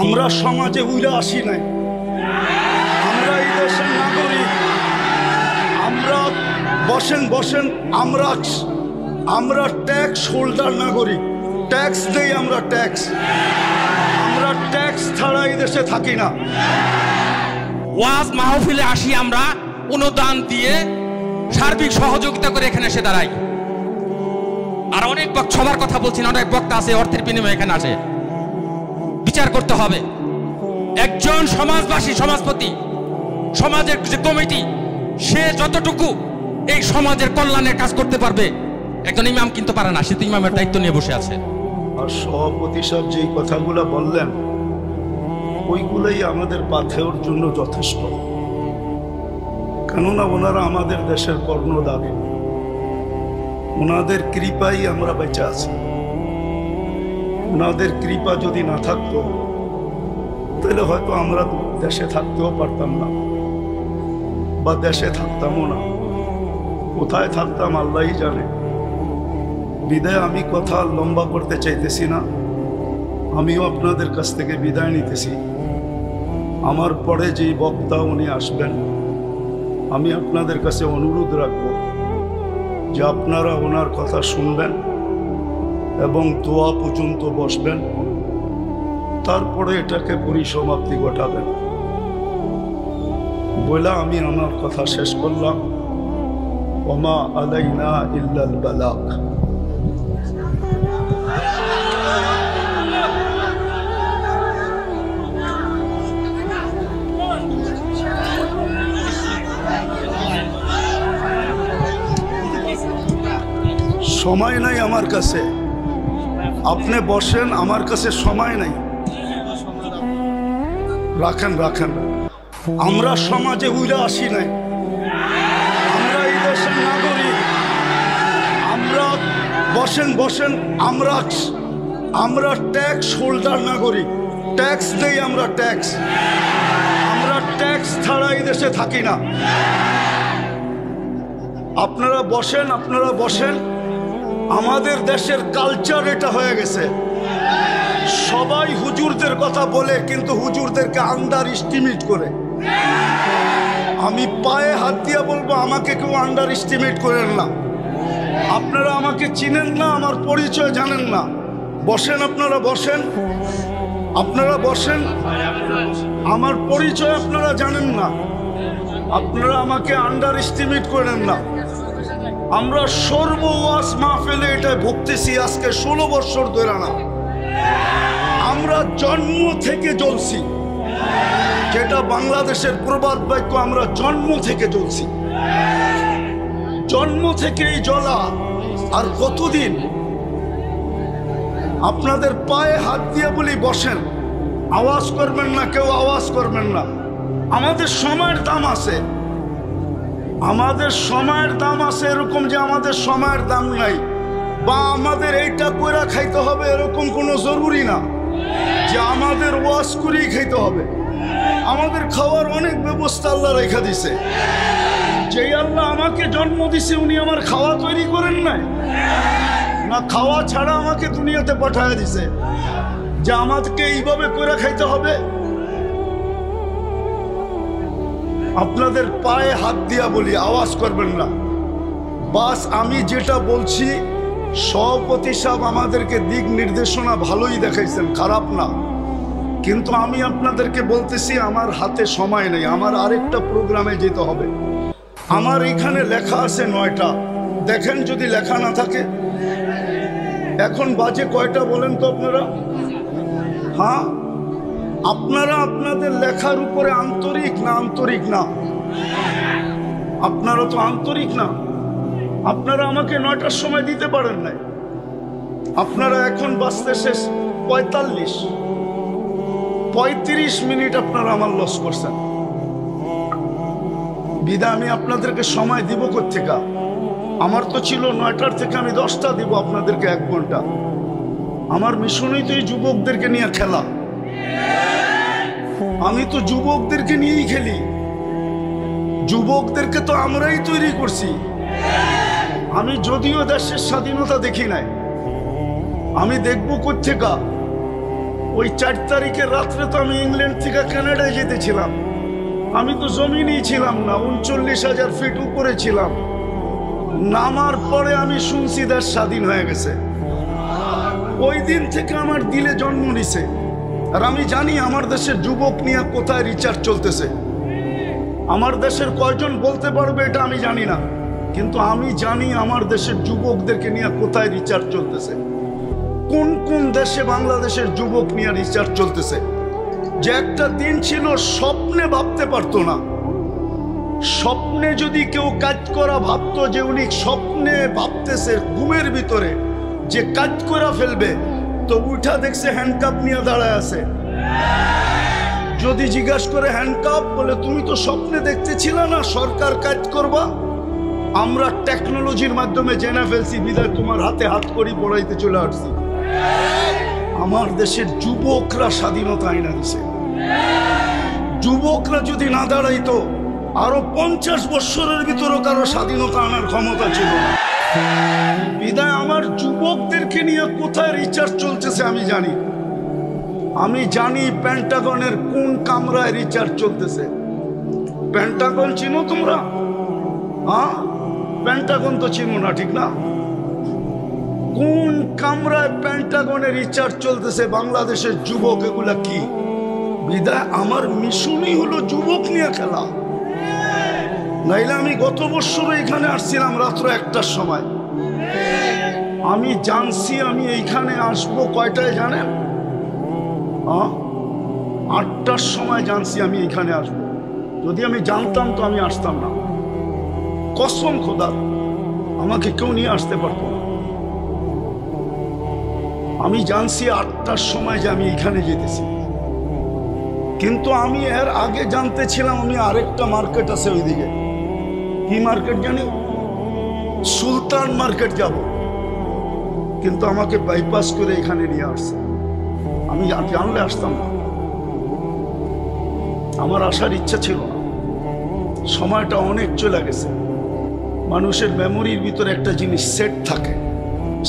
আমরা সমাজে উইরা আসি নাই, আমরা এই দেশের নাগরিক। আমরা বসেন আমরা ট্যাক্স হোল্ডার নাগরিক, ট্যাক্স দেই আমরা ট্যাক্স ছাড়া এই দেশে থাকি না। ওয়াজ মাহফিলে আসি আমরা অনুদান দিয়ে সার্বিক সহযোগিতা করে এখানে এসে দাঁড়াই। আর অনেক সবার কথা বলছি না, অনেক বক্তা আছে অর্থের বিনিময়ে এখানে আসে। বিচার করতে হবে একজন সমাজবাসী, সমাজপতি, সমাজের যে কমিটি, সে যতটুকু এই সমাজের কল্যাণের কাজ করতে পারবে একজন ইমাম কিন্তু পারে না, সে তো ইমামের দায়িত্ব নিয়ে বসে আছে। আর সভাপতি সাহেব যেই কথাগুলো বললেন ওইগুলোই আমাদের পাথেওর জন্য যথেষ্ট। কেননা ওনারা আমাদের দেশের কর্ণধার, ওনাদের কৃপাই আমরা বেঁচে আছি। ওনাদের কৃপা যদি না থাকতো তাহলে হয়তো আমরা দেশে থাকতেও পারতাম না, বা দেশে থাকতামও না। কোথায় থাকতাম আল্লাহই জানে। বিদায় আমি কথা লম্বা করতে চাইতেছি না, আমিও আপনাদের কাছ থেকে বিদায় নিতেছি। আমার পরে যেই বক্তা উনি আসবেন, আমি আপনাদের কাছে অনুরোধ রাখব যে আপনারা ওনার কথা শুনবেন এবং দোয়া পর্যন্ত বসবেন, তারপরে এটাকে পরিসমাপ্তি ঘটাবেন বলে আমি আমার কথা শেষ করলাম। ওমা আলাইনা ইল্লাল বালাগ। সময় নাই আমার কাছে, আপনি বসেন, আমার কাছে সময় নাই। রাখেন। আমরা সমাজে উইরা আসি নাই, আমরা এই দেশের নাগরিক। আমরা বসেন আমরা ট্যাক্স হোল্ডার নাগরিক, ট্যাক্স দেই আমরা ট্যাক্স ছাড়া এই দেশে থাকি না। আপনারা বসেন। আমাদের দেশের কালচার এটা হয়ে গেছে, সবাই হুজুরদের কথা বলে কিন্তু হুজুরদেরকে আন্ডার এস্টিমেট করে। আমি পায়ে হাত দিয়ে বলবো, আমাকে কেউ আন্ডার এস্টিমেট করেন না। আপনারা আমাকে চিনেন না, আমার পরিচয় জানেন না। আপনারা বসেন, আমার পরিচয় আপনারা জানেন না, আপনারা আমাকে আন্ডার এস্টিমেট করেন না। আমরা সর্বওয়াজ মাহফিলে এটা ভুগতেছি আজকে 16 বছর ধরে না। আমরা জন্ম থেকে জ্বলছি, যেটা বাংলাদেশের প্রবাদ বাক্য, আমরা জন্ম থেকে জ্বলছি, জন্ম থেকেই জ্বলা। আর কতদিন আপনাদের পায়ে হাত দিয়ে বলি বসেন, আওয়াজ করবেন না, কেউ আওয়াজ করবেন না। আমাদের সময়ের দাম আছে, এরকম যে আমাদের সময়ের দাম নাই বা আমাদের এইটা কইরা খাইতে হবে এরকম কোনো জরুরি না যে আমাদের ওয়াজ করেই খাইতে হবে। আমাদের খাওয়ার অনেক ব্যবস্থা আল্লাহ রেখা দিছে। যেই আল্লাহ আমাকে জন্ম দিছে উনি আমার খাওয়া তৈরি করেন নাই না, খাওয়া ছাড়া আমাকে দুনিয়াতে পাঠায় দিছে যে আমাদেরকে এইভাবে করে খাইতে হবে। আপনাদের পায়ে হাত দিয়া বলি, আওয়াজ করবেন না। বাস আমি যেটা বলছি, সভাপতি সাহেব আমাদেরকে দিক নির্দেশনা ভালোই দেখাইছেন, খারাপ না। কিন্তু আমি আপনাদেরকে বলতেছি আমার হাতে সময় নেই, আমার আরেকটা প্রোগ্রামে যেতে হবে। আমার এখানে লেখা আছে 9টা, দেখেন যদি লেখা না থাকে। এখন বাজে কয়টা বলেন তো আপনারা? হ্যাঁ, আপনারা আপনাদের লেখার উপরে আন্তরিক না? আপনারা তো আন্তরিক না। আপনারা আমাকে 9টার সময় দিতে পারেন নাই। আপনারা এখন বাজতে শেষ 35 মিনিট আপনারা আমার লস করছেন। বিদায় আমি আপনাদেরকে সময় দিব কোত্থেকে? আমার তো ছিল 9টার থেকে আমি 10টা দিব আপনাদেরকে, 1 ঘন্টা। আমার মিশনই তো এই যুবকদেরকে নিয়ে খেলা। আমি তো যুবকদেরকে নিয়েই খেলি, যুবকদেরকে তো আমরাই তৈরি করছি। আমি যদিও দেশের স্বাধীনতা দেখি নাই, আমি দেখবো কোত্থেকে? ওই 4 তারিখের রাত্রে তো আমি ইংল্যান্ড থেকে কানাডায় যেতেছিলাম। আমি তো জমিনেই ছিলাম না, 39,000 ফিট উপরে ছিলাম। নামার পরে আমি শুনছি দেশ স্বাধীন হয়ে গেছে। ওই দিন থেকে আমার দিলে জন্ম নিছে। আর আমি জানি আমার দেশের যুবক নিয়ে কোথায় রিচার্জ চলতেছে। আমার দেশের কয়জন বলতে পারবে এটা আমি জানি না, কিন্তু আমি জানি আমার দেশের যুবকদেরকে নিয়ে কোথায় রিচার্জ চলতেছে, কোন কোন দেশে বাংলাদেশের যুবক নিয়ে রিচার্জ চলতেছে। যে একটা দিন ছিল স্বপ্নে ভাবতে পারতো না। স্বপ্নে যদি কেউ কাজ করা ভাবতো, যে উনি স্বপ্নে ভাবতেছে ঘুমের ভিতরে যে কাজ করা ফেলবে, তো উঠা দেখছে হ্যান্ডকাপ নিয়ে দাঁড়ায় আছে। যদি জিজ্ঞাসা করে হ্যান্ডকাপ, বলে তুমি তো স্বপ্নে দেখতেছিল না সরকার কাজ করবা। আমরা টেকনোলজির মাধ্যমে জেনে ফেলছি, বিদায় তোমার হাতে হাত করি পড়াইতে চলে আসছি। আমার দেশের যুবকরা স্বাধীনতা আইনা দিছে। যুবকরা যদি না দাঁড়াইতো, আরো 50 বছরের ভিতরে কারো স্বাধীনতা আনার ক্ষমতা ছিল না। বিদায় আমার যুবকদেরকে নিয়ে কোথায় রিচার্জ চলতেছে আমি জানি। আমি জানি পেন্টাগনের কোন কামরায় রিচার্জ চলতেছে। পেন্টাগন চিনো তোমরা? হ্যাঁ, পেন্টাগন তো চিনো না, ঠিক না? কোন কামরায় পেন্টাগনে রিচার্জ চলতেছে বাংলাদেশের যুবক, এগুলা কি? বিদায় আমার মিশনই হলো যুবক নিয়ে খেলা। নাইলে আমি গত বছর এখানে আসছিলাম রাত্র 1টার সময়। আমি জানছি আমি এইখানে আসবো কয়টায় জানেন? 8টার সময় জানছি আমি এইখানে আসবো। যদি আমি জানতাম তো আমি আসতাম না। কসম খোদার, আমাকে কেউ নিয়ে আসতে পারতো না। আমি জানছি 8টার সময় যে আমি এখানে যেতেছি, কিন্তু আমি এর আগে জানতে ছিলাম আমি আরেকটা মার্কেট আছে ওইদিকে। কি মার্কেট জানি? সুলতান মার্কেট যাব, কিন্তু আমাকে বাইপাস করে এখানে নিয়ে আসছে। আমি জানলে আসতাম না, আমার আসার ইচ্ছা ছিল না। সময়টা অনেক চলে গেছে। মানুষের মেমোরির ভিতরে একটা জিনিস সেট থাকে,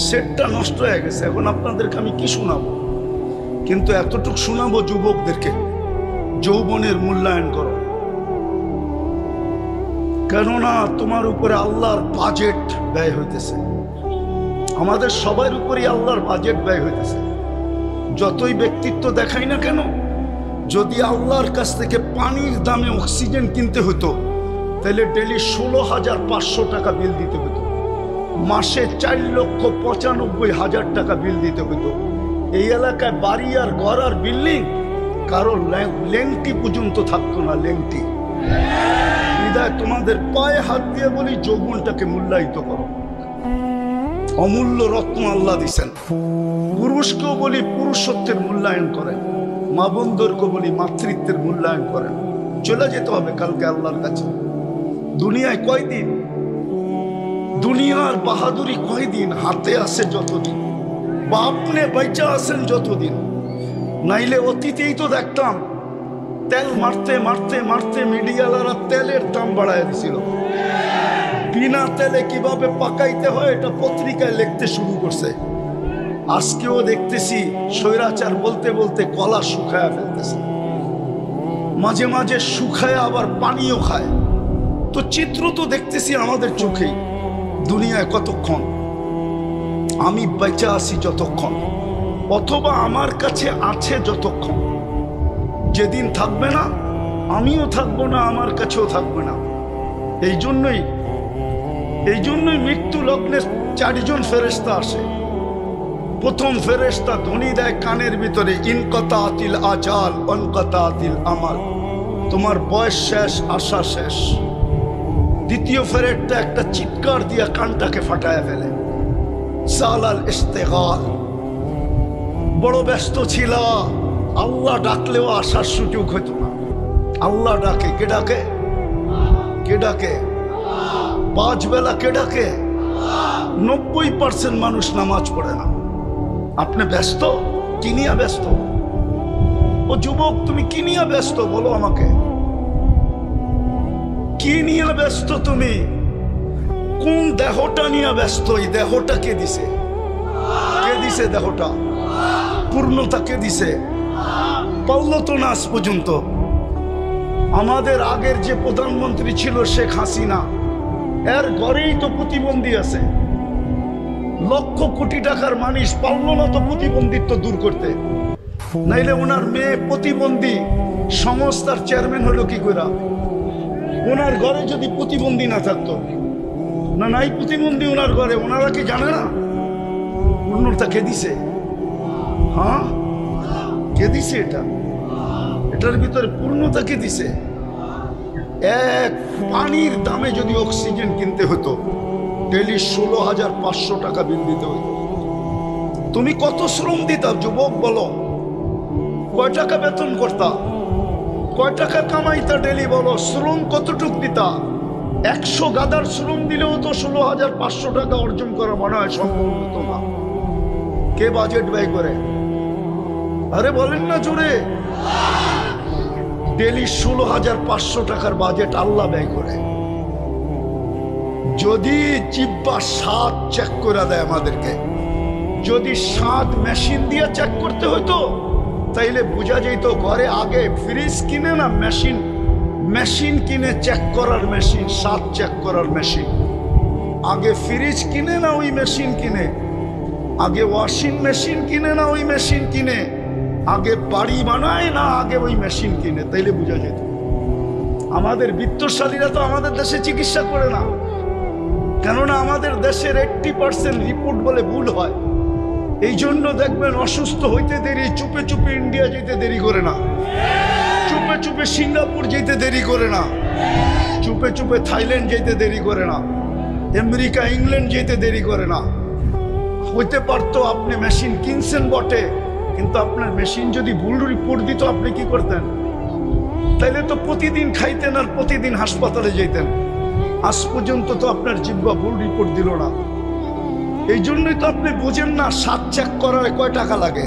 সেটটা নষ্ট হয়ে গেছে। এখন আপনাদেরকে আমি কি শোনাবো? কিন্তু এতটুকু শোনাবো যুবকদেরকে, যৌবনের মূল্যায়ন করো। কেননা তোমার উপরে আল্লাহর বাজেট ব্যয় হইতেছে। আমাদের সবার উপরেই আল্লাহর বাজেট ব্যয় হইতেছে। যতই ব্যক্তিত্ব দেখাই না কেন, যদি আল্লাহর কাছ থেকে পানির দামে অক্সিজেন কিনতে হতো, তাহলে ডেলি 16,500 টাকা বিল দিতে হতো। মাসে 4,95,000 টাকা বিল দিতে হতো। এই এলাকায় বাড়ি আর ঘর আর বিল্ডিং কারো লেংটি পর্যন্ত থাকতো না, লেংটি। বিদায় তোমাদের পায়ে হাত দিয়ে বলি, যৌবনটাকে মূল্যায়িত করো। অমূল্য রত্ন আল্লাহ দিছেন। পুরুষকেও বলি পুরুষত্বের মূল্যায়ন করেন, মা বোনদেরকে বলি মাতৃত্বের মূল্যায়ন করেন। চলে যেতে হবে কালকে আল্লাহর কাছে। দুনিয়ায় কয়দিন? দুনিয়ার বাহাদুরি কয়দিন? হাতে আছে যতদিন, বা আপনি বাইচা আছেন যতদিন। নাইলে অতীতেই তো দেখতাম তেল মারতে মারতে মারতে মিডিয়ালারা তেলের দাম বাড়ায় দিছিল। বিনা তেলে কিভাবে পাকাইতে হয় এটা পত্রিকায় লিখতে শুরু করছে। আজকেও দেখতেছি স্বৈরাচার বলতে বলতে গলা শুকায়া ফেলতেছে, মাঝে মাঝে শুকায় আবার পানিও খায়। তো চিত্র তো দেখতেছি আমাদের চোখেই। দুনিয়ায় কতক্ষণ? আমি বেঁচে আছি যতক্ষণ, অথবা আমার কাছে আছে যতক্ষণ। যেদিন থাকবে না, আমিও থাকবো না, আমার কাছেও থাকবে না। এই জন্যই মৃত্যু লগ্নে 4 জন ফেরেশতা আসে। প্রথম ফেরেশতা ধ্বনি দেয় কানের ভিতরে, ইনকাতাতিল আজাল অনকাতাতিল আমাল, তোমার বয়স শেষ, আশা শেষ। দ্বিতীয় ফেরেশতা একটা চিৎকার দিয়ে কানটাকে ফাটায় ফেলে, সালাল ইস্তেগাল, বড় ব্যস্ত ছিল, আল্লাহ ডাকলেও আসার সুযোগ হইত না। আল্লাহ ডাকে, কে ডাকে? কে ডাকে? 5 বেলা কে ডাকে? 90% মানুষ নামাজ পড়ে না। আপনি ব্যস্ত? কি নিয়ে ব্যস্ত? ও যুবক, তুমি কি নিয়ে ব্যস্ত বলো আমাকে? কি নিয়ে ব্যস্ত তুমি? কোন দেহটা নিয়ে ব্যস্ত? এই দেহটা কে দিছে? কে দিছে দেহটা? পূর্ণতা কে দিছে? পারলো তো না আজ পর্যন্ত। আমাদের আগের যে প্রধানমন্ত্রী ছিল শেখ হাসিনা, এর ঘরেই তো প্রতিবন্ধী আছে। লক্ষ কোটি টাকার মানুষ পারলো না তো প্রতিবন্ধিত্ব দূর করতে। নাইলে ওনার মেয়ে প্রতিবন্ধী সংস্থার চেয়ারম্যান হলো কি করে? ওনার ঘরে যদি প্রতিবন্ধী না থাকতো, না নাই প্রতিবন্ধী ওনার ঘরে, ওনারা কি জানে না? পূর্ণতা কে দিছে? হ্যাঁ, কে দিছে? এটার ভিতরে পূর্ণতা কে দিছে? এক পানির দামে যদি অক্সিজেন কিনতে হতো, ডেলি 16,500 টাকা বিল দিতে হতো। তুমি কত শ্রম দিতা যুবক বলো? কয় টাকা বেতন করতা? কয় টাকা কামাইতা ডেলি বলো? শ্রম কতটুক দিতা? 100 গাদার শ্রম দিলেও তো 16,500 টাকা অর্জন করা মনে হয় সম্ভব হতো না। কে বাজেট ব্যয় করে? আরে বলেন না জোরে। ডেলি 16,500 টাকার বাজেট আল্লাহ ব্যয় করে। যদি জিব্বা স্বাদ চেক করে দেয় আমাদেরকে, যদি স্বাদ মেশিন দিয়ে চেক করতে হতো, তাইলে বোঝা যেত ঘরে আগে ফ্রিজ কিনে না মেশিন কিনে চেক করার মেশিন, স্বাদ চেক করার মেশিন। আগে ফ্রিজ কিনে না ওই মেশিন কিনে, আগে ওয়াশিং মেশিন কিনে না ওই মেশিন কিনে, আগে বাড়ি বানায় না আগে ওই মেশিন কিনে, তাইলে বোঝা যেত। আমাদের বিত্তশালীরা তো আমাদের দেশে চিকিৎসা করে না, কেননা আমাদের দেশের 80% রিপোর্ট বলে ভুল হয়। এই জন্য দেখবেন অসুস্থ হইতে দেরি, চুপে চুপে ইন্ডিয়া যেতে দেরি করে না, চুপে চুপে সিঙ্গাপুর যেতে দেরি করে না, চুপে চুপে থাইল্যান্ড যেতে দেরি করে না, আমেরিকা ইংল্যান্ড যেতে দেরি করে না। হইতে পারতো আপনি মেশিন কিনছেন বটে, কিন্তু আপনার মেশিন যদি ভুল রিপোর্ট দিত, আপনি কি করতেন? তাইলে তো প্রতিদিন খাইতেন আর প্রতিদিন হাসপাতালে যেতেন। আজ পর্যন্ত তো আপনার জিহ্বা ভুল রিপোর্ট দিল না। এই জন্যই তো আপনি বোঝেন না স্বাদ চেক করার কয় টাকা লাগে।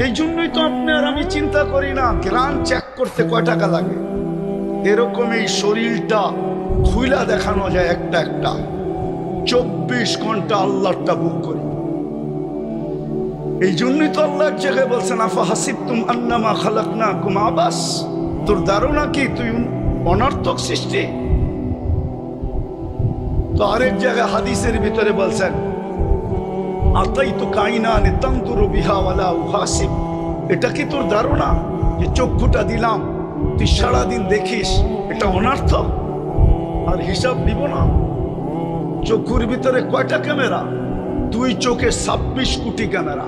এই জন্যই তো আপনি আর আমি চিন্তা করি না গ্রান চেক করতে কয় টাকা লাগে। এরকম এই শরীরটা খুইলা দেখানো যায় একটা একটা। 24 ঘন্টা আল্লাহটা বুক করি। এই জন্যই তো আল্লাহ এক জায়গায় বলছেন, আফা হাসিবতুম আন্নামা খালাকনাকুম আবাস। তোর ধারণা কি তুই অনর্থক সৃষ্টি? তো আরেক জায়গায় হাদিসের ভিতরে বলছেন, আতাইতু কাইনানি তানদুরু বিহা ওয়ালা উহাসিব। এটা কি তোর ধারণা যে চক্ষুটা দিলাম তুই সারাদিন দেখিস, এটা অনর্থক আর হিসাব দিব না? চক্ষুর ভিতরে কয়টা ক্যামেরা? দুই চোখে 26 কোটি ক্যামেরা।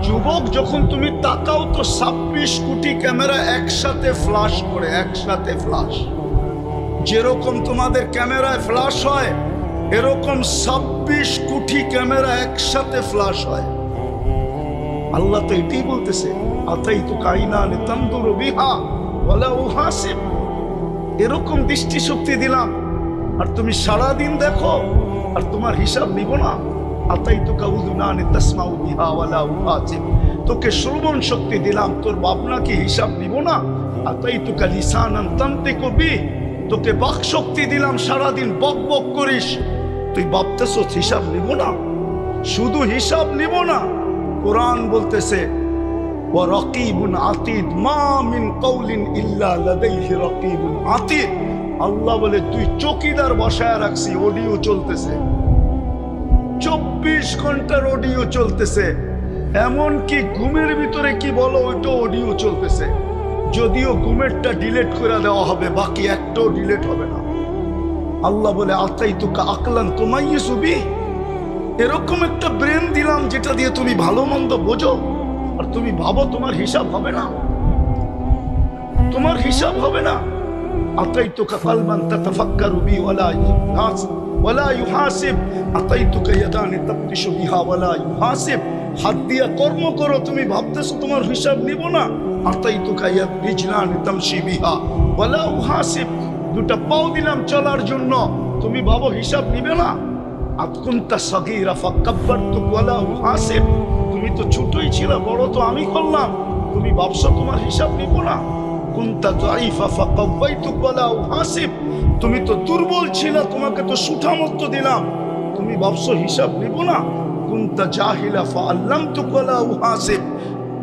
যুবক, যখন তুমি তাকাও তো 26 কোটি ক্যামেরা একসাথে ফ্ল্যাশ করে, একসাথে ফ্ল্যাশ। যেরকম তোমাদের ক্যামেরায় ফ্ল্যাশ হয়, এরকম 26 কোটি ক্যামেরা একসাথে ফ্ল্যাশ হয়। আল্লাহ তো এটাই বলতেছে, আতাইতু কাইনানি তানদুরু বিহা ওয়ালা উহাসিব। এরকম দৃষ্টিশক্তি দিলাম আর তুমি সারাদিন দেখো আর তোমার হিসাব নিব না। আতাইতুকা উযুনানি তাসমাউ বিহা ওয়ালা উহাসিব। তোকে শ্রবণ শক্তি দিলাম, তোর ভাবনা কি হিসাব নিব না? আতাইতুকা লিসানান তানতিকু বিহি। তোকে বাক শক্তি দিলাম, সারাদিন বক বক করিস, তুই ভাবতেছ হিসাব নিব না? শুধু হিসাব নিব না, কোরআন বলতেছে ওয়া রাকিবুন আতীদ, মা মিন কওলিন ইল্লা লাদাইহি রাকিবুন আতীদ। আল্লাহ বলে তুই চৌকিদার বসায় রাখছি, অডিও চলতেছে, 24 ঘন্টার অডিও চলতেছে। এমনকি ঘুমের ভিতরে কি বলো ওইটা অডিও চলতেছে। যদিও ঘুমেরটা ডিলিট করে দেওয়া হবে, বাকি একটাও ডিলিট হবে না। আল্লাহ বলে আতাইতুকা আকলান তুমাইয়িসু বিহি। এরকম একটা ব্রেন দিলাম যেটা দিয়ে তুমি ভালো মন্দ বোঝো, আর তুমি ভাবো তোমার হিসাব হবে না, তোমার হিসাব হবে না। আতাইতুকা কালবান তাতাফাক্কারু বিহি ওয়ালা ইউহাসিব। আতাইতুকা ইয়াদানি তাবতিশু বিহা ওয়ালা ইউহাসিব। হাত দিয়া কর্ম করো, তুমি ভাবতেছো তোমার হিসাব নিব না। আতাইতুকা রিজলানি তামশি বিহা ওয়ালা উহাসিব। দুটা পাও দিলাম চলার জন্য, তুমি ভাবো হিসাব নিবে না। আতকুনতা সাগীরা ফাকাব্বারতুক ওয়ালা উহাসিব। তুমি তো ছোটই ছিল, বড় তো আমি করলাম, তুমি ভাবছো তোমার হিসাব নিব না। কুনতা যায়িফা ফাকাওয়াইতুক ওয়ালা উহাসিব। তুমি তো দুর্বল ছিল, তোমাকে তো সুঠামত্ব দিলাম, তুমি ভাবছো হিসাব নিব না। কুনতা জাহিলা ফাআল্লামতুক ওয়ালা উহাসিব।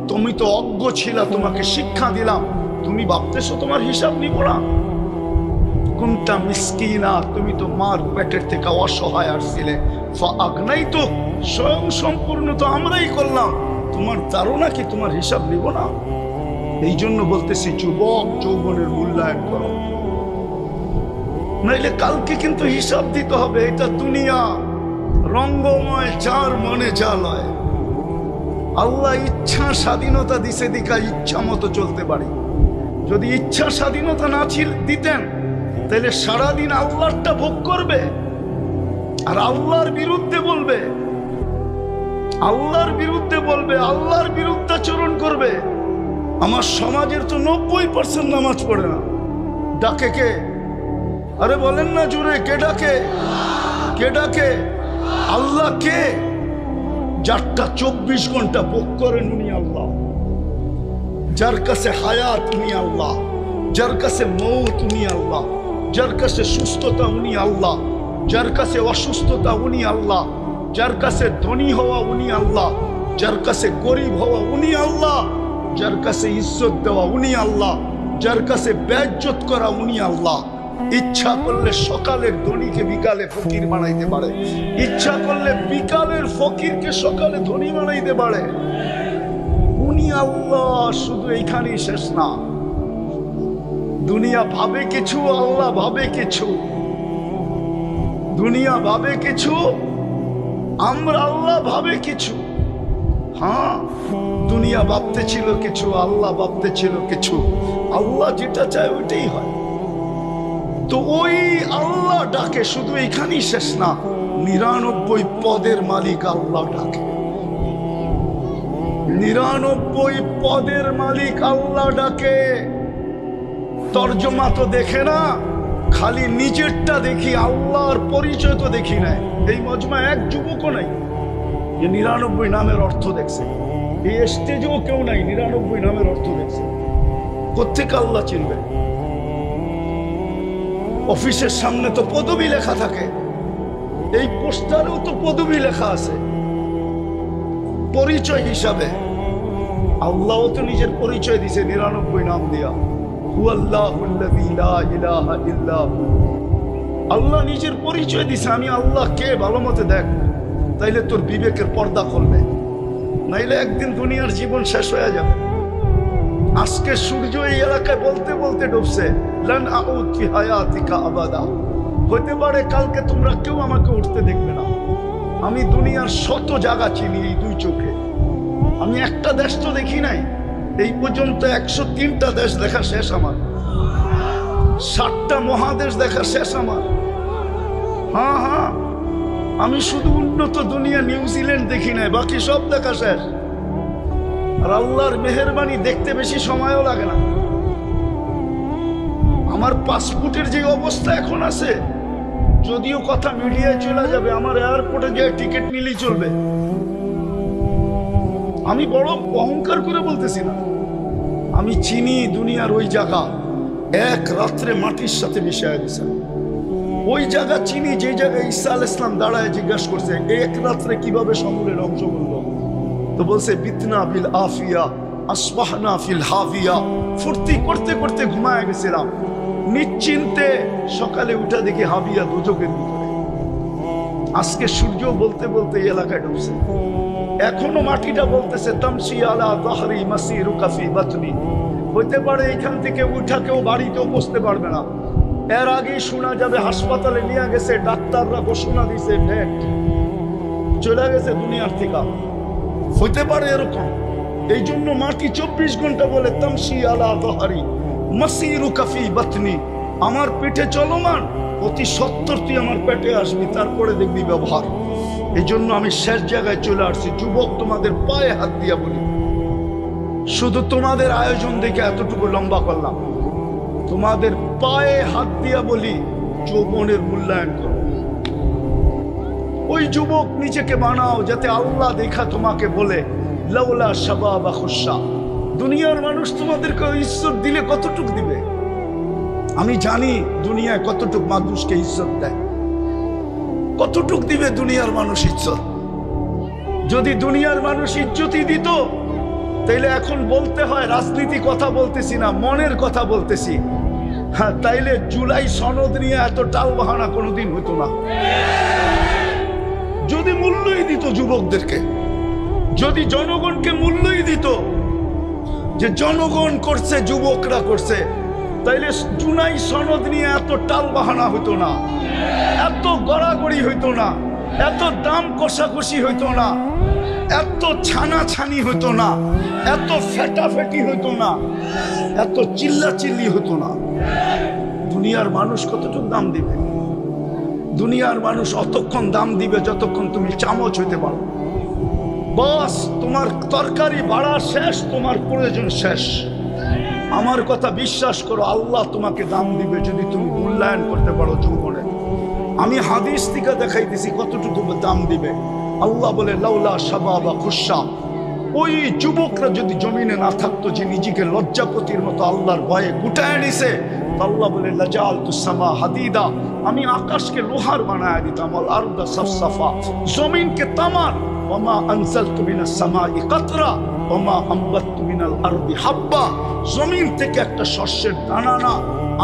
তুমি তো অজ্ঞ ছিলা, তোমাকে শিক্ষা দিলাম, তুমি ভাবতেছো তোমার হিসাব নিব না? কুনতা মিসকিনা, তুমি তো মার পেটের থেকে অসহায় আসছিলে, ফাআগনাইতু, স্বয়ং সম্পূর্ণ তো আমরাই করলাম, তোমার ধারণা কি তোমার হিসাব নিব না? এই জন্য বলতেছি যুবক, যৌবনের মূল্যায়ন করো, নাইলে কালকে কিন্তু হিসাব দিতে হবে। এটা দুনিয়া রঙ্গময়, যার মনে যা লয়। আল্লাহ ইচ্ছা স্বাধীনতা দিছে, দিকা ইচ্ছা মতো চলতে পারি। যদি ইচ্ছা স্বাধীনতা না দিতেন, তাহলে সারাদিন আল্লাহরটা ভোগ করবে আর আল্লাহর বিরুদ্ধে বলবে, আল্লাহর বিরুদ্ধে বলবে, আল্লাহর বিরুদ্ধাচরণ করবে। আমার সমাজের তো 90% নামাজ পড়ে না। ডাকে কে? আরে বলেন না জুড়ে, কে ডাকে? কে ডাকে? আল্লাহ কে? যারটা 24 ঘন্টা ভোগ করেন উনি আল্লাহ, যার কাছে হায়াত উনি আল্লাহ, যার কাছে মৌত উনি আল্লাহ, যার কাছে সুস্থতা উনি আল্লাহ, যার কাছে অসুস্থতা উনি আল্লাহ, যার কাছে ধনী হওয়া উনি আল্লাহ, যার কাছে গরিব হওয়া উনি আল্লাহ, যার কাছে ইজ্জত দেওয়া উনি আল্লাহ, যার কাছে বেইজ্জত করা উনি আল্লাহ। ইচ্ছা করলে সকালের ধনীকে বিকালে ফকির বানাইতে পারে, ইচ্ছা করলে বিকালের ফকিরকে সকালে ধনী বানাইতে পারে। উনি আল্লাহ। শুধু এইখানেই শেষ না, দুনিয়া ভাবে কিছু, আল্লাহ ভাবে কিছু। দুনিয়া ভাবে কিছু, আমরা আল্লাহ ভাবে কিছু। হ্যাঁ, দুনিয়া ভাবতে ছিল কিছু, আল্লাহ ভাবতে ছিল কিছু। আল্লাহ যেটা চায় ওইটাই হয়। তো ওই আল্লাহ ডাকে, শুধু এখানেই শেষ না, 99 পদের মালিক আল্লাহ ডাকে। 99 পদের মালিক আল্লাহ ডাকে। তর্জমা তো দেখে না, খালি নিজেরটা দেখি, আল্লাহর পরিচয় তো দেখি না। এই মজমা এক যুবকও নাই যে 99 নামের অর্থ দেখছে। এই স্টেজেও কেউ নাই 99 নামের অর্থ দেখছে। কোত্থেকে আল্লাহ চিনবে? অফিসের সামনে তো পদবি লেখা থাকে, এই পোস্টারেও তো পদবি লেখা আছে পরিচয় হিসাবে। আল্লাহও তো নিজের পরিচয় দিছে 99 নাম দিয়া। আল্লাহ নিজের পরিচয় দিছে, আমি আল্লাহ কে ভালো মতে দেখ, তাইলে তোর বিবেকের পর্দা খুলবে, নাইলে একদিন দুনিয়ার জীবন শেষ হয়ে যাবে। আজকে সূর্য এই এলাকায় বলতে বলতে ডুবছে, লান আউদ ফি হায়াতিকা আবাদা। হতে পারে কালকে তোমরা কেউ আমাকে উঠতে দেখবে না। আমি দুনিয়ার শত জায়গা চিনি এই 2 চোখে। আমি একটা দেশ তো দেখি নাই। এই পর্যন্ত 103টা দেশ দেখা শেষ আমার, 7টা মহাদেশ দেখা শেষ আমার। হ্যাঁ হ্যাঁ, আমি শুধু উন্নত দুনিয়া নিউজিল্যান্ড দেখি নাই, বাকি সব দেখা শেষ। আর আল্লাহর মেহেরবানি, দেখতে বেশি সময়ও লাগে না। আমার পাসপোর্টের যে অবস্থা এখন আছে, যদিও কথা মিডিয়ায় চলে যাবে, আমার এয়ারপোর্টে গিয়ে টিকিট নিলেই চলবে। আমি বড় অহংকার করে বলতেছি না, আমি চিনি দুনিয়ার ওই জায়গা, এক রাত্রে মাটির সাথে মিশিয়ে দিছে। ওই জায়গা চিনি যে জায়গায় ঈসা আলাইহিস সালাম দাঁড়ায় জিজ্ঞাসা করছে এক রাত্রে কিভাবে সমুদ্রের অংশ করলো। তো বলছে বিতনা বিল আফিয়া আসবাহনা ফিল হাফিয়া। ফুর্তি করতে করতে ঘুমায় গেছিলাম, নিশ্চিন্তে সকালে উঠা দেখি হাবিয়া দুজকের ভিতরে। আজকে সূর্য বলতে বলতে এই এলাকায় ঢুকছে, এখনো মাটিটা বলতেছে তামশি আলা যাহরি মাসিরুকা ফি বাতনি। হইতে পারে এখান থেকে উঠা কেউ বাড়িতেও বসতে পারবে না। এর আগেই শোনা যাবে হাসপাতালে নিয়ে গেছে, ডাক্তাররা ঘোষণা দিছে ডেট, চলে গেছে দুনিয়ার থেকে। হইতে পারে এরকম। এই জন্য মাটি 24 ঘন্টা বলে তামশি আলা যাহরি মাসিরুকা ফি বাতনি। আমার পেটে চলমান, অতি সত্তর তুই আমার পেটে আসবি, তারপরে দেখবি ব্যবহার। এই জন্য আমি শেষ জায়গায় চলে আসছি। যুবক, তোমাদের পায়ে হাত দিয়া বলি, শুধু তোমাদের আয়োজন দেখে এতটুকু লম্বা করলাম, তোমাদের পায়ে হাত দিয়া বলি, যৌবনের মূল্যায়ন করো। ওই যুবক নিজেকে বানাও যাতে আল্লাহ দেখা তোমাকে বলে লাউলা শাবাবা খুশা। দুনিয়ার মানুষ তোমাদেরকে ইজ্জত দিলে কতটুক দিবে? আমি জানি দুনিয়ায় কতটুক মানুষকে ইজ্জত দেয়, কতটুক দিবে দুনিয়ার মানুষ ইজ্জত। যদি দুনিয়ার মানুষ ইজ্জতই দিত, তাইলে এখন বলতে হয় রাজনীতি কথা বলতেছি না, মনের কথা বলতেছি। হ্যাঁ, তাইলে জুলাই সনদ নিয়ে এত টাল বাহানা কোনোদিন হতো না। যদি মূল্যই দিত যুবকদেরকে, যদি জনগণকে মূল্যই দিত যে জনগণ করছে, যুবকরা করছে, তাইলে জুলাই সনদ নিয়ে এত টাল বাহানা হইতো না, এত গড়াগড়ি হইতো না, এত দাম কষাকষি হইতো না, এত ছানাছানি হইতো না, এত ফেটাফেটি হইতো না, এত চিল্লাচিল্লি হতো না। দুনিয়ার মানুষ কতটুকু দাম দিবে? দুনিয়ার মানুষ অতক্ষণ দাম দিবে যতক্ষণ তুমি চামচ হইতে পারো। বস, তোমার তরকারি বাড়া শেষ, তোমার প্রয়োজন শেষ। আমার কথা বিশ্বাস করো, আল্লাহ তোমাকে দাম দিবে যদি তুমি মূল্যায়ন করতে পারো যৌবনে। আমি হাদিস থেকে দেখাইতেছি কতটুকু দাম দিবে। আল্লাহ বলে লাউলা শাবাবা খুশা, ওই যুবকরা যদি জমিনে না থাকতো যে নিজেকে লজ্জাপতির মতো আল্লাহর ভয়ে গুটায় নিছে, আল্লাহ বলে লাজালতু সামা হাদিদা, আমি আকাশকে লোহার বানায় দিতাম, আল আরদা সাফসাফা, জমিনকে তামার, ওমা আনজালতু মিনাস সামাই কাতরা ওমা আমবাততু মিনাল আরদি হাব্বা, জমিন থেকে একটা শস্যের দানা না,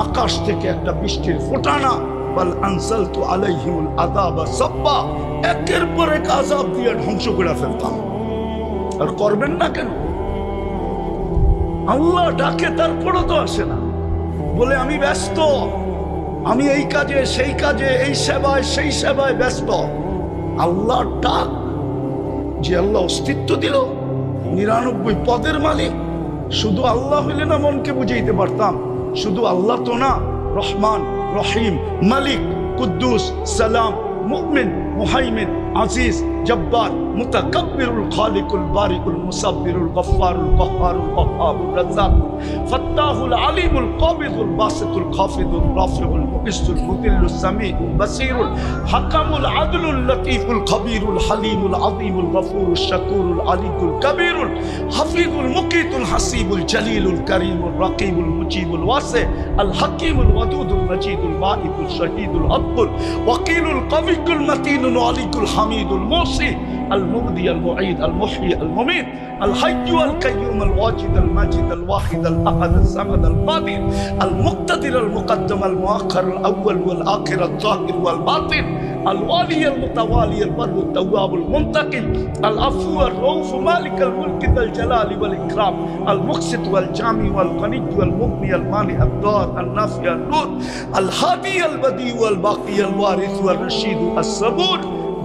আকাশ থেকে একটা বৃষ্টির ফোঁটা না, বাল আনজালতু আলাইহিমুল আযাবা সাব্বা, একের পর এক আযাব দিয়ে ধ্বংস করে ফেলতাম। আর করবেন না কেন? আল্লাহ ডাকে, তারপরও তো আসে না, বলে আমি ব্যস্ত, আমি এই কাজে সেই কাজে, এই সেবায় সেই সেবায় ব্যস্ত। আল্লাহ ডাক, যে আল্লাহ অস্তিত্ব দিল, 99 পদের মালিক, শুধু আল্লাহ হইলে না মনকে বুঝাইতে পারতাম। শুধু আল্লাহ তো না, রহমান, রহিম, মালিক, কুদ্দুস, সালাম, মুমিন, মুহাইমিন, আজিজ, জব্বার, মুতাকাব্বিরুল খালিকুল বারিকুল মুসাব্বিরুল গফফারুল কহ্হারুল ওয়াহ্হাবুর রাজ্জাকুল ফাত্তাহুল আলিমুল কাবিদুল বাসিতুল খাফিদুল রাফিউল মুকিসুল মুদিল্লুস সামিউল বাসিরুল হাকামুল আদলুল লতীফুল খবীরুল হালিমুল আযীমুল গফুরুশ শাকুরুল আলিকুল কবীরুল হাফিজুল মুকিতুল হাসিবুল জলিলুল করিমুল রাকিবুল মুজিবুল ওয়াসি আল হাকিমুল ওয়াদুদুল মজিদুল বাঈদুল শহীদুল হকুল ওয়াকিলুল কবিকুল মতিনুল আলিকুল হামিদুল মুসি المبدي المعيد المحيي المميت الحي القيوم الواجد الماجد الواحد الأحد الصمد القادر المقتدر المقدم المؤخر الأول والآخر الظاهر والباطن الوالي المتوالي البر التواب المنتقم العفو الرؤوف مالك الملك ذا الجلال والإكرام المقسط والجامع والغني والمغني المانع الضار النافع النور الهادي البديع والباقي الوارث والرشيد الصبور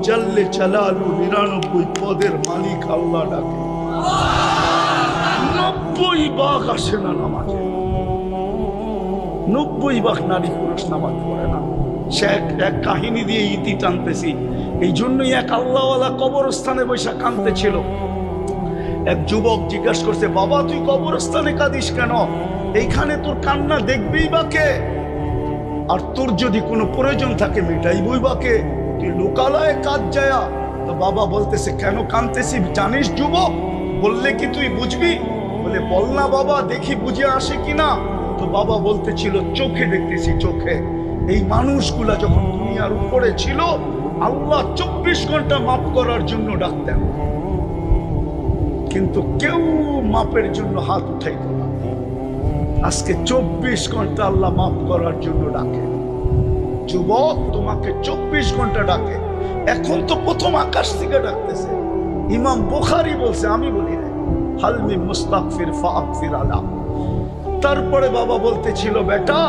জাল্লে চালালু 99 পদের মালিক আল্লাহ ডাকে। 90 ভাগ আসে না নামাজে, 90 ভাগ নারী পুরুষ নামাজ পড়ে না। সে এক কাহিনী দিয়ে ইতি টানতেছি, এই জন্যই এক আল্লাহওয়ালা কবরস্থানে বসে কাঁদতেছিল। এক যুবক জিজ্ঞাসা করছে, বাবা তুই কবরস্থানে কাঁদিস কেন? এইখানে তোর কান্না দেখবেই বা কে? আর তোর যদি কোনো প্রয়োজন থাকে মেটাইবই বা কে? তুই লোকালয়ে কাজ যায়া। তো বাবা বলতেছে, কেন কাঁদতেছি জানিস যুবক? বললে কি তুই বুঝবি? বলে বল না বাবা, দেখি বুঝে আসে কিনা। তো বাবা বলতেছিল, চোখে দেখতেছি, চোখে। এই মানুষগুলা যখন দুনিয়ার উপরে ছিল, আল্লাহ 24 ঘন্টা মাফ করার জন্য ডাকতেন, কিন্তু কেউ মাপের জন্য হাত উঠাইত না। আজকে 24 ঘন্টা আল্লাহ মাফ করার জন্য ডাকে। যুবক, তোমাকে 24 ঘন্টা ডাকে। এখন তো প্রথম আকাশ থেকে ডাকতেছে। ইমাম বুখারী বলছে, আমি বলি না, হালমি মুস্তাগফির ফাগফির আলা। তারপরে বাবা বলতেছিল, বেটা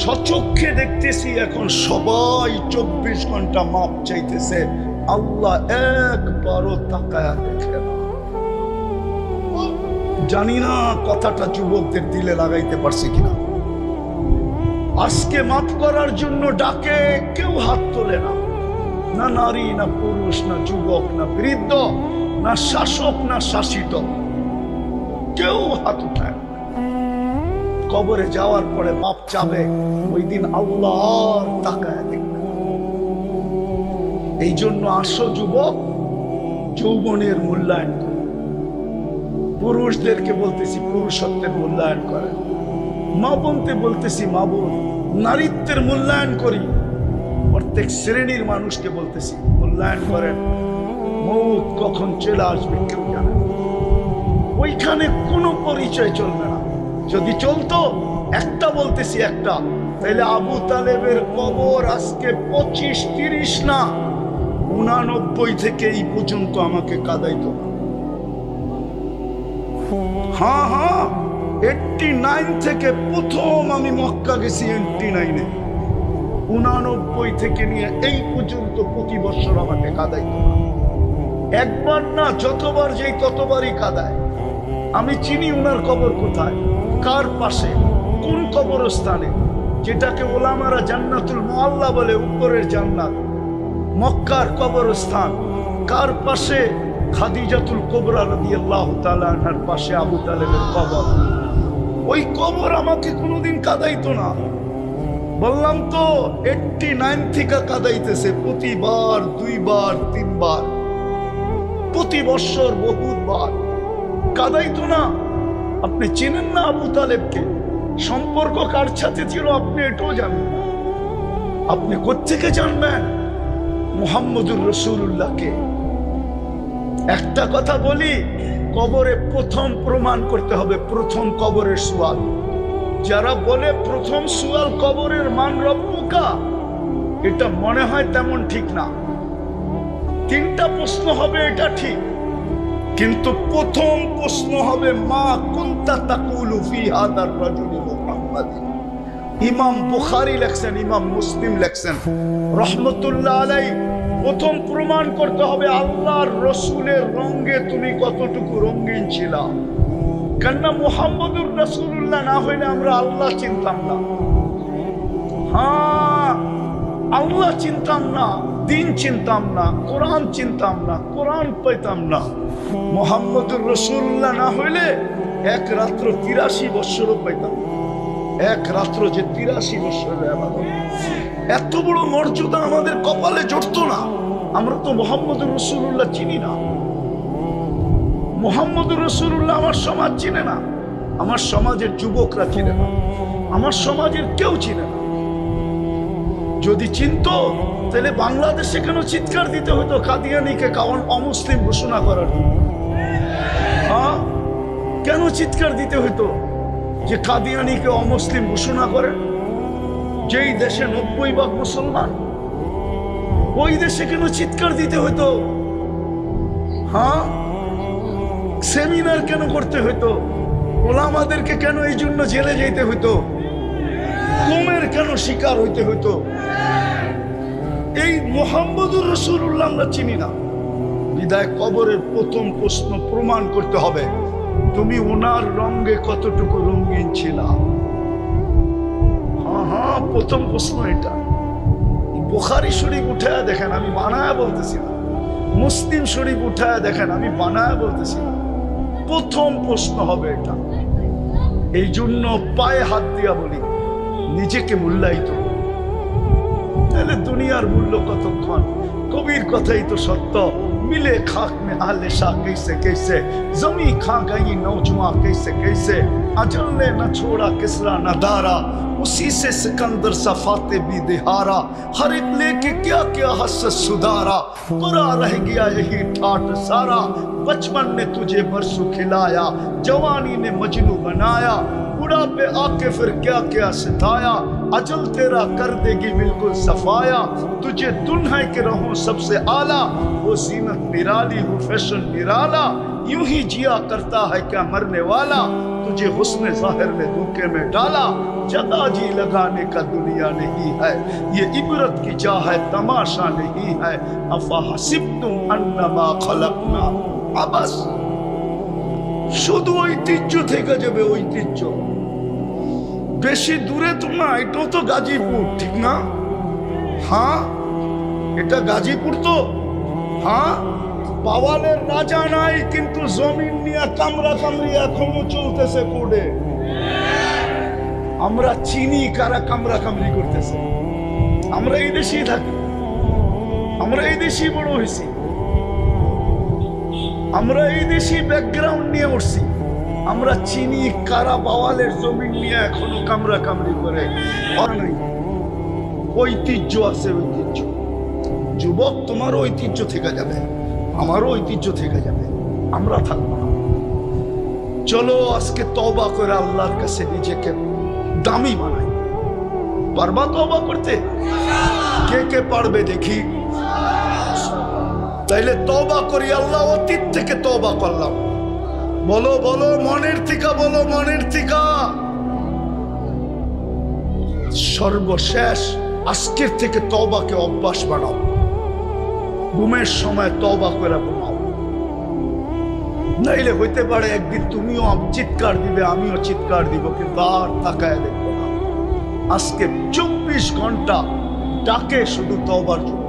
সচক্ষে দেখতেছি এখন সবাই 24 ঘন্টা মাপ চাইতেছে, আল্লাহ একবারও তাকায়া দেখে না। জানি না কথাটা যুবকদের দিলে লাগাইতে পারছে কিনা। আজকে মাফ করার জন্য ডাকে, কেউ হাত তোলে না, না নারী, না পুরুষ, না যুবক, না বৃদ্ধ, না শাসক, না শাসিত, কেউ হাত উঠায়। কবরে যাওয়ার পরে মাপ চাবে, ওই দিন আল্লাহ তাকায় দেখবে। এই জন্য আসো যুবক, যৌবনের মূল্যায়ন করে। পুরুষদেরকে বলতেছি পুরুষত্বের মূল্যায়ন করে, মা বোনতে বলতেছি মা বোন, নারীত্বের মূল্যায়ন করি। প্রত্যেক শ্রেণীর মানুষকে বলতেছি মূল্যায়ন করেন। মৌত কখন চলে আসবে কেউ জানে না। ওইখানে কোনো পরিচয় চলবে না। যদি চলতো, একটা বলতেছি একটা, তাহলে আবু তালেবের কবর আজকে 25-30 না 89 থেকে এই পর্যন্ত আমাকে কাঁদাইতো না। হ্যাঁ হ্যাঁ, 89 থেকে প্রথম আমি মক্কা গেছি 89-এ, 89 থেকে নিয়ে এই পর্যন্ত প্রতি বছর আমাকে কাঁদাইতো না। একবার না, যতবার যেই ততবারই কাঁদায়। আমি চিনি উনার কবর কোথায়, কার পাশে, কোন কবরস্থানে, যেটাকে ওলামারা জান্নাতুল মুআল্লা বলে, উপরের জান্নাত, মক্কার কবরস্থান। কার পাশে? খাদিজাতুল কুবরা রাদিয়াল্লাহু তাআলা আনহার পাশে আবু তালেবের কবর। ওই কবর আমাকে কোনোদিন কাঁদাইতো না। বললাম তো 89 থেকে কাঁদাইতেছে, প্রতিবার 2 বার 3 বার, প্রতি বছর বহুবার কাঁদাইতো না। আপনি চেনেন না আবু তালেবকে? সম্পর্ক কার সাথে ছিল আপনি এটাও জানেন না। আপনি কোত্থেকে জানবেন মুহাম্মদুর রাসূলুল্লাহকে? একটা কথা বলি, কবরে প্রথম প্রমাণ করতে হবে, প্রথম কবরের সুয়াল। যারা বলে প্রথম সুয়াল কবরের মান রব্বুকা, এটা মনে হয় তেমন ঠিক না। 3টা প্রশ্ন হবে, এটা ঠিক, কিন্তু প্রথম প্রশ্ন হবে মা কুনতা তাকুলু ফি হাদার রাজুলি মুহাম্মাদিন। ইমাম বুখারী লেখছেন, ইমাম মুসলিম লেখছেন রহমতুল্লাহ আলাইহি। প্রথম প্রমাণ করতে হবে আল্লাহর রসুলের রঙে তুমি কতটুকু রঙিন ছিলা। কেননা মুহাম্মদুর রাসূলুল্লাহ না হইলে আমরা আল্লাহ চিনতাম না। হ্যাঁ, আল্লাহ চিনতাম না, দিন চিনতাম না, কোরআন চিনতাম না, কোরআন পাইতাম না। মুহাম্মদুর রাসূলুল্লাহ না হইলে এক রাত্র 83 বছরও পাইতাম না। এক রাত্র যে 83 বছরের ইবাদত, এত বড় মর্যাদা আমাদের কপালে জড়তো না। আমরা তো মুহাম্মদুর রাসূলুল্লাহ চিনি না। মুহাম্মদুর রাসূলুল্লাহ আমার সমাজ চিনে না, আমার সমাজের যুবকরা চিনে না, আমার সমাজের কেউ চিনে না। যদি চিনতো তাহলে বাংলাদেশে কেন চিৎকার দিতে হতো কাদিয়ানীকে কারণ অমুসলিম ঘোষণা করার জন্য? হ্যাঁ, কেন চিৎকার দিতে হতো যে কাদিয়ানীকে অমুসলিম ঘোষণা করে? যেই দেশে 90% মুসলমান, ওই দেশে কেন চিৎকার দিতে হতো? হ্যাঁ, সেমিনার কেন করতে হতো? ওলামাদেরকে কেন এই জন্য জেলে যেতে হতো? কুমের কেন শিকার হইতে হতো? এই মুহাম্মদুর রাসূলুল্লাহ আমরা চিনি না। বিদায় কবরের প্রথম প্রশ্ন প্রমাণ করতে হবে তুমি ওনার রঙে কতটুকু রঙিন ছিলা। হ্যাঁ হ্যাঁ, প্রথম প্রশ্ন এটা। বুখারী শরীফ উঠায়া দেখেন, আমি বানায়া বলতেছি না। মুসলিম শরীফ উঠায়া দেখেন, আমি বানায়া বলতেছি না। প্রথম প্রশ্ন হবে এটা। এই জন্য পায়ে হাত দিয়া বলি, নিজেকে মূল্যায়িত, তাহলে দুনিয়ার মূল্য কতক্ষণ? কবির কথাই তো সত্য, मिले खाक में आले शाह कैसे कैसे, जमी खा गई नौजवां कैसे कैसे, अजल ने न छोड़ा किसरा न दारा, उसी से सिकंदर सफाते भी दिहारा, हर एक लेके क्या क्या हसरत सुधारा, बुरा रह गया यही ठाठ सारा, बचपन ने तुझे बरसू खिलाया, जवानी ने मजनू बनाया, बुढ़ापे आके फिर क्या क्या सिताया, अजल तेरा कर देगी बिल्कुल सफाया, तुझे दुल्हन के रहूं सबसे आला, वो जीनत निराली हो फैशन निराला, यूं ही जिया करता है क्या मरने वाला, तुझे हुस्न जाहिर ने धोखे में डाला, जगह जी लगाने का दुनिया नहीं है, ये इबरत की जा है तमाशा नहीं है, अफा हसिब्तुम अन्नमा खलकना अबस। শুধু ঐতিহ্য থেকে যাবে, ঐতিহ্য বেশি দূরে তো না, এটাও তো গাজীপুর, ঠিক না? হ্যাঁ, এটা গাজীপুর তো। হ্যাঁ, পাওয়ালের রাজা নাই, কিন্তু জমিন নিয়ে কামরা কামড়ি এখনো চলতেছে কোর্টে। আমরা চিনি কারা কামরা কামড়ি করতেছে। আমরা এই দেশেই থাকি, আমরা এই দেশেই বড় হয়েছি, আমরা এই দেশি ব্যাকগ্রাউন্ড নিয়ে উঠছি। আমরা চিনি কারা বাওয়ালের জমিন নিয়ে এখনো কামরা কামড়ি করে। ঐতিহ্য আছে, ঐতিহ্য। যুবক, তোমার ঐতিহ্য থেকে যাবে, আমারও ঐতিহ্য থেকে যাবে, আমরা থাকবো না। চলো আজকে তওবা করে আল্লাহর কাছে নিজেকে দামি বানাই। পারবা তওবা করতে? কে কে পারবে দেখি? তাইলে তওবা করি। আল্লাহ অতীত থেকে তওবা করলাম। বলো বলো মনের থেকে, বলো মনের থেকে। সর্বশেষ আজকের থেকে তওবাকে অভ্যাস বানাও। ঘুমের সময় তওবা করে ঘুমাও। নাইলে হইতে পারে একদিন তুমিও চিৎকার দিবে, আমিও চিৎকার দিব, কিন্তু আর তাকায় দেখবো না। আজকে 24 ঘন্টা ডাকে শুধু তওবার জন্য।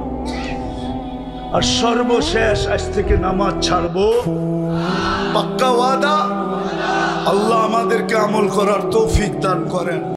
আর সর্বশেষ আজ থেকে নামাজ ছাড়বো, পাক্কা ওয়াদা। আল্লাহ আমাদেরকে আমল করার তৌফিক দান করেন।